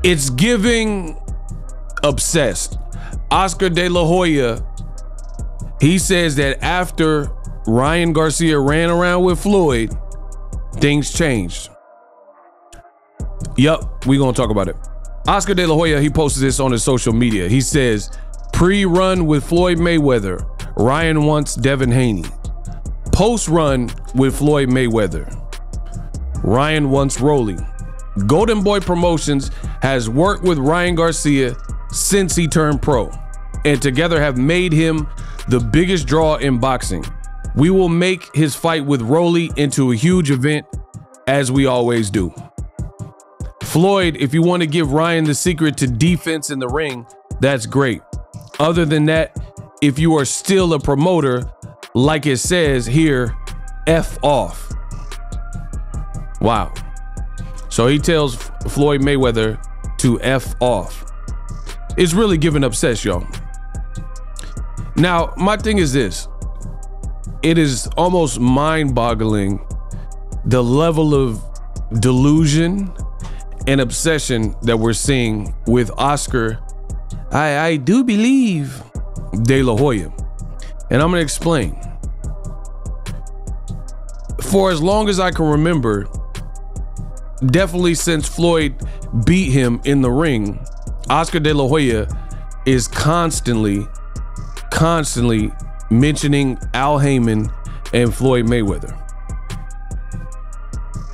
It's giving obsessed. Oscar De La Hoya, he says that after Ryan Garcia ran around with Floyd, things changed. Yup, we gonna talk about it. Oscar De La Hoya, he posted this on his social media. He says, pre-run with Floyd Mayweather, Ryan wants Devin Haney. Post-run with Floyd Mayweather, Ryan wants Rolly. Golden Boy Promotions has worked with Ryan Garcia since he turned pro, and together have made him the biggest draw in boxing. We will make his fight with Rolly into a huge event, as we always do. Floyd, if you want to give Ryan the secret to defense in the ring, that's great. Other than that, if you are still a promoter, like it says here, F off. Wow. So he tells Floyd Mayweather to F off. It's really giving obsessed, y'all. Now, my thing is this. It is almost mind-boggling the level of delusion and obsession that we're seeing with Oscar, I do believe, De La Hoya. And I'm gonna explain. For as long as I can remember, definitely since Floyd beat him in the ring, Oscar De La Hoya is constantly mentioning Al Heyman and Floyd Mayweather.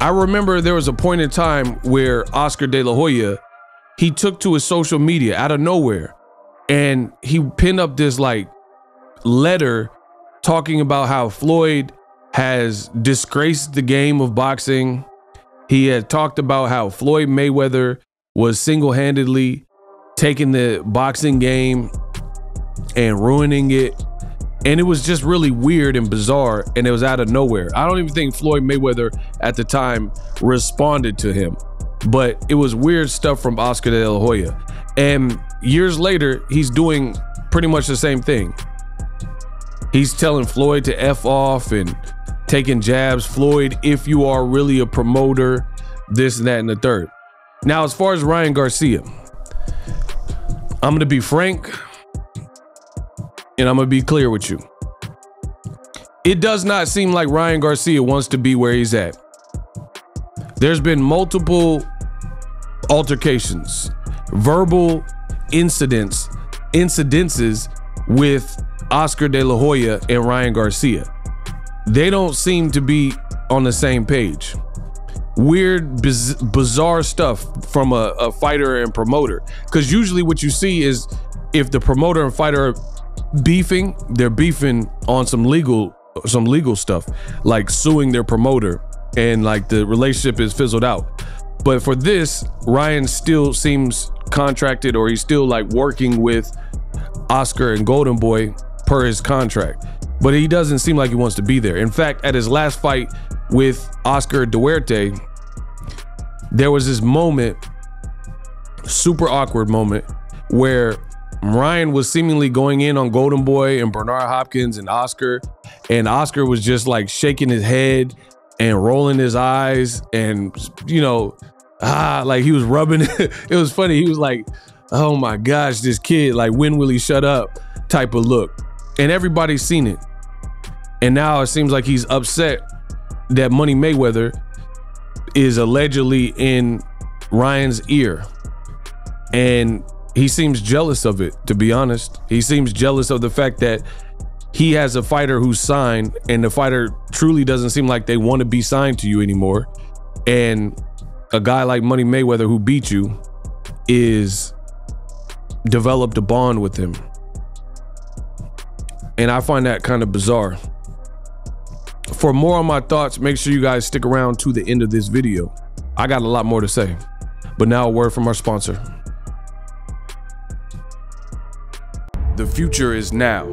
I remember there was a point in time where Oscar De La Hoya, he took to his social media out of nowhere and he pinned up this like letter talking about how Floyd has disgraced the game of boxing. He had talked about how Floyd Mayweather was single-handedly taking the boxing game and ruining it. And it was just really weird and bizarre, and it was out of nowhere. I don't even think Floyd Mayweather at the time responded to him, but it was weird stuff from Oscar De La Hoya. And years later, he's doing pretty much the same thing. He's telling Floyd to F off and taking jabs. Floyd, if you are really a promoter, this and that and the third. Now, as far as Ryan Garcia, I'm gonna be frank and I'm gonna be clear with you. It does not seem like Ryan Garcia wants to be where he's at. There's been multiple altercations, verbal incidences with Oscar De La Hoya and Ryan Garcia. They don't seem to be on the same page. Weird, bizarre stuff from a fighter and promoter. Because usually what you see is if the promoter and fighter are beefing, they're beefing on some legal stuff, like suing their promoter, and like the relationship is fizzled out. But for this, Ryan still seems contracted, or he's still like working with Oscar and Golden Boy per his contract. But he doesn't seem like he wants to be there. In fact, at his last fight with Oscar Duarte, there was this moment, super awkward moment, where Ryan was seemingly going in on Golden Boy and Bernard Hopkins and Oscar was just like shaking his head and rolling his eyes and, you know, like he was rubbing it. It was funny. He was like, oh my gosh, this kid, like, when will he shut up type of look. And everybody's seen it. And now it seems like he's upset that Money Mayweather is allegedly in Ryan's ear. And he seems jealous of it, to be honest. He seems jealous of the fact that he has a fighter who's signed and the fighter truly doesn't seem like they want to be signed to you anymore. And a guy like Money Mayweather who beat you is developed a bond with him. And I find that kind of bizarre. For more on my thoughts, make sure you guys stick around to the end of this video. I got a lot more to say. But now a word from our sponsor. The future is now.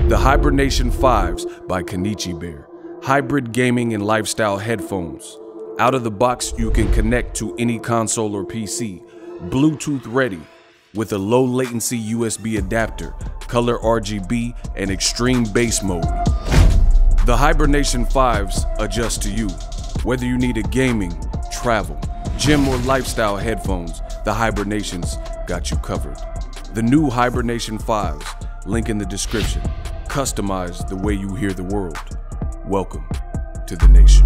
The Hibernation 5s by Kenichi Bear. Hybrid gaming and lifestyle headphones. Out of the box, you can connect to any console or PC. Bluetooth ready with a low latency USB adapter, color RGB, and extreme bass mode. The Hibernation 5s adjust to you. Whether you need a gaming, travel, gym, or lifestyle headphones, the Hibernations got you covered. The new Hibernation 5s, link in the description. Customize the way you hear the world. Welcome to the nation.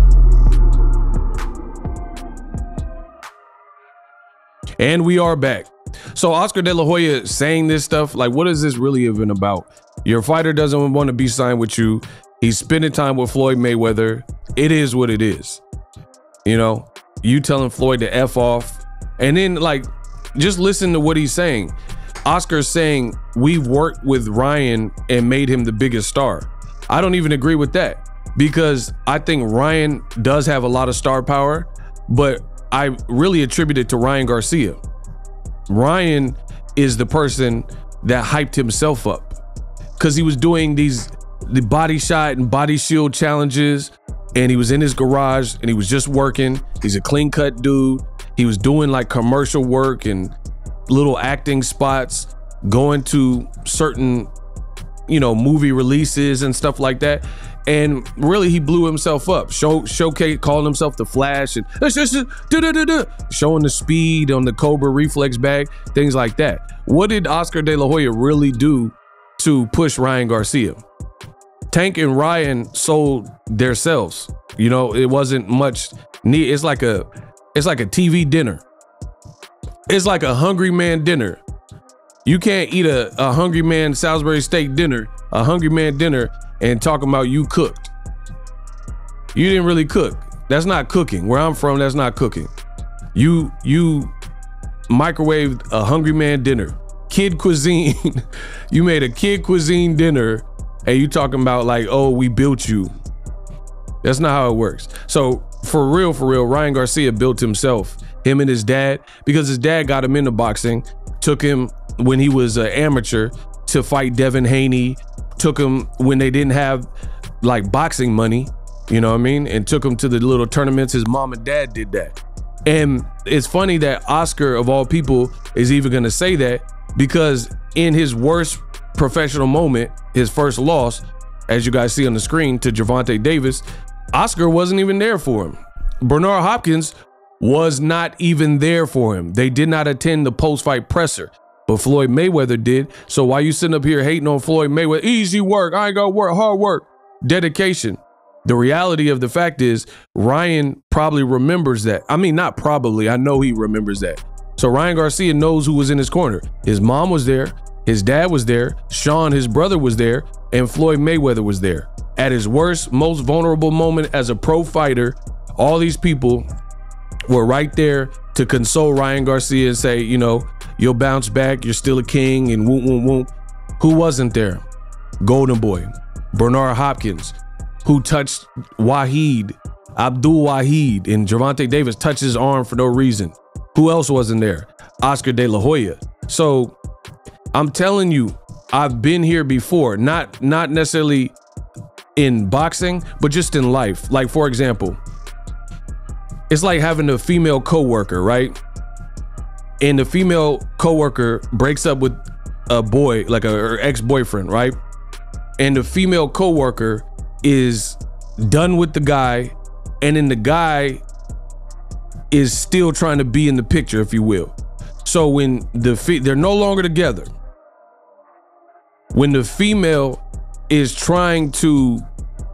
And we are back. So Oscar De La Hoya saying this stuff, like, what is this really even about? Your fighter doesn't want to be signed with you. He's spending time with Floyd Mayweather. It is what it is. You know, you telling Floyd to F off. And then, like, just listen to what he's saying. Oscar's saying, we've worked with Ryan and made him the biggest star. I don't even agree with that, because I think Ryan does have a lot of star power, but I really attribute it to Ryan Garcia. Ryan is the person that hyped himself up because he was doing the body shot and body shield challenges, and he was in his garage and he was just working. He's a clean cut dude. He was doing like commercial work and little acting spots, going to certain, you know, movie releases and stuff like that. And really, he blew himself up. Showcase, calling himself the Flash, and showing the speed on the Cobra reflex bag, things like that. What did Oscar De La Hoya really do to push Ryan Garcia? Tank and Ryan sold their selves. You know, it wasn't much need. It's like a TV dinner. It's like a hungry man dinner. You can't eat a hungry man Salisbury steak dinner, a hungry man dinner, and talking about you cooked. You didn't really cook. That's not cooking. Where I'm from, that's not cooking. You microwaved a hungry man dinner. Kid cuisine. You made a kid cuisine dinner, and you talking about like, oh, we built you. That's not how it works. So for real, Ryan Garcia built himself, him and his dad, because his dad got him into boxing, took him when he was an amateur to fight Devin Haney, took him when they didn't have like boxing money, you know what I mean? And took him to the little tournaments. His mom and dad did that. And it's funny that Oscar, of all people, is even gonna say that, because in his worst professional moment, his first loss, as you guys see on the screen, to Gervonta Davis, Oscar wasn't even there for him. Bernard Hopkins was not even there for him. They did not attend the post-fight presser, but Floyd Mayweather did. So why you sitting up here hating on Floyd Mayweather? Easy work, I ain't gonna work, hard work, dedication. The reality of the fact is Ryan probably remembers that. I mean, not probably, I know he remembers that. So Ryan Garcia knows who was in his corner. His mom was there, his dad was there, Sean, his brother, was there, and Floyd Mayweather was there. At his worst, most vulnerable moment as a pro fighter, all these people were right there to console Ryan Garcia and say, you know, you'll bounce back, you're still a king, and whoop, whoop, whoop. Who wasn't there? Golden Boy, Bernard Hopkins, who touched Abdul Wahid, and Gervonta Davis touched his arm for no reason. Who else wasn't there? Oscar De La Hoya. So I'm telling you, I've been here before, not necessarily in boxing, but just in life. Like, for example, it's like having a female coworker, right? And the female coworker breaks up with a boy, like her ex-boyfriend, right? And the female coworker is done with the guy, and then the guy is still trying to be in the picture, if you will. So when they're no longer together, when the female is trying to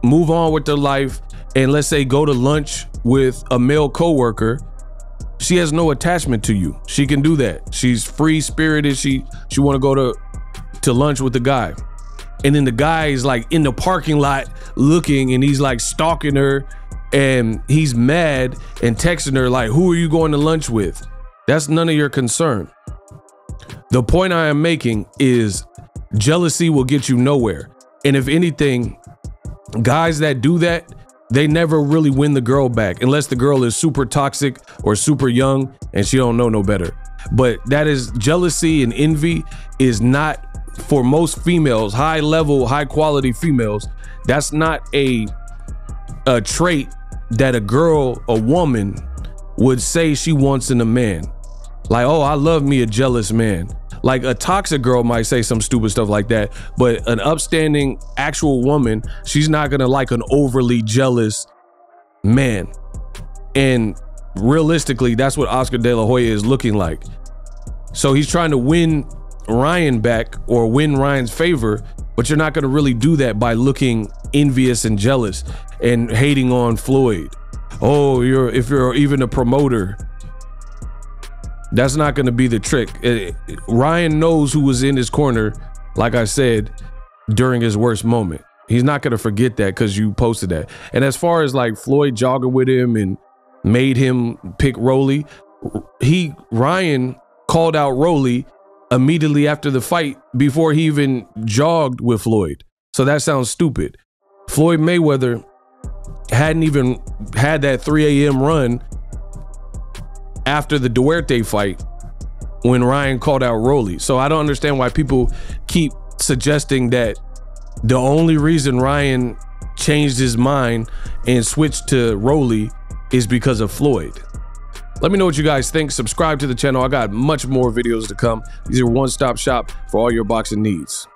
move on with their life and, let's say, go to lunch with a male coworker, she has no attachment to you. She can do that. She's free spirited. She want to go to lunch with the guy. And then the guy is like in the parking lot looking, and he's like stalking her, and he's mad and texting her like, who are you going to lunch with? That's none of your concern. The point I am making is jealousy will get you nowhere. And if anything, guys that do that, they never really win the girl back unless the girl is super toxic or super young and she don't know no better. But that is jealousy, and envy is not, for most females, high level, high quality females, that's not a trait that a woman would say she wants in a man. Like, oh, I love me a jealous man. Like, a toxic girl might say some stupid stuff like that, but an upstanding actual woman, she's not gonna like an overly jealous man. And realistically, that's what Oscar De La Hoya is looking like. So he's trying to win Ryan back or win Ryan's favor, but you're not going to really do that by looking envious and jealous and hating on Floyd. Oh, if you're even a promoter, that's not going to be the trick. Ryan knows who was in his corner, like I said, during his worst moment. He's not going to forget that because you posted that. And as far as like Floyd jogging with him and made him pick Rolly, Ryan called out Rolly immediately after the fight before he even jogged with Floyd. So that sounds stupid. Floyd Mayweather hadn't even had that 3 a.m. run after the Duarte fight when Ryan called out Rolly. So I don't understand why people keep suggesting that the only reason Ryan changed his mind and switched to Rolly is because of Floyd. Let me know what you guys think. Subscribe to the channel. I got much more videos to come. These are one-stop shop for all your boxing needs.